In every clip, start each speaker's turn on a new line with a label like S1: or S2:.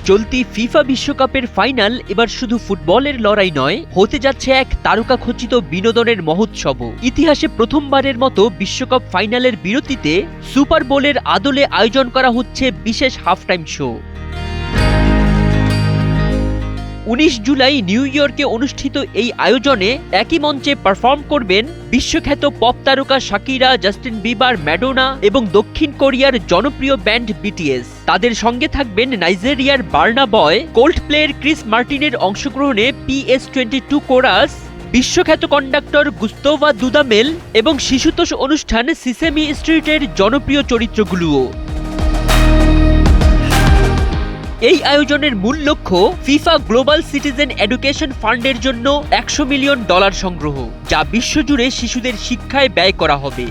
S1: চলতি ফিফা বিশ্বকাপের ফাইনাল এবার শুধু ফুটবলের লড়াই নয়, হতে যাচ্ছে এক তারকাখচিত বিনোদনের মহোৎসব। ইতিহাসে প্রথমবারের মতো বিশ্বকাপ ফাইনালের বিরতিতে সুপার বোলের আদলে আয়োজন করা হচ্ছে বিশেষ half time show. 19 July new ইয়র্কে অনুষ্ঠিত এই আয়োজনে একই মঞ্চে পারফর্ম করবেন বিশ্বখ্যাত পপ তারকা শাকিরা, জাস্টিন বিবার, ম্যাডোনা এবং দক্ষিণ কোরিয়ার জনপ্রিয় ব্যান্ড বিটিএস। তাদের সঙ্গে থাকবেন নাইজেরিয়ার বার্না বয়, কোল্ডপ্লের ক্রিস মার্টিনের অংশগ্রহণে PS22 কোরাস, বিশ্বখ্যাত কন্ডাক্টর গুস্তোভা দুদামেল এবং শিশুতোষ অনুষ্ঠান সিসেমি স্ট্রিটের জনপ্রিয় চরিত্রগুলোও। এই আয়োজনের মূল লক্ষ্য ফিফা গ্লোবাল সিটিজেন এডুকেশন ফান্ডের জন্য $100 মিলিয়ন সংগ্রহ, যা বিশ্বজুড়ে শিশুদের শিক্ষায় ব্যয় করা হবে।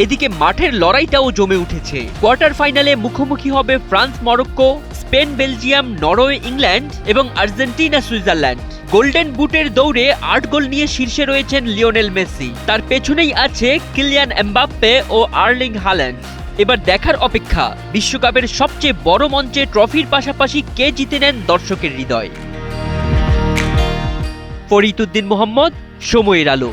S1: এদিকে মাঠের লড়াইটাও জমে উঠেছে। কোয়ার্টার ফাইনালে মুখোমুখি হবে France Morocco, Spain Belgium, Norway England এবং আর্জেন্টিনা সুইজারল্যান্ড। গোল্ডেন বুটের দৌড়ে 8 গোল নিয়ে শীর্ষে রয়েছেন লিওনেল মেসি। তার পেছনেই আছে কিলিয়ান এমবাপ্পে ও আর্লিং হাল্যান্ড। এবার দেখার অপেক্ষা, বিশ্বকাপের সবচেয়ে বড় মঞ্চে ট্রফির পাশাপাশি কে জিতে নেন দর্শকের হৃদয়। ফরিদ উদ্দিন মোহাম্মদ, সময়ের আলো।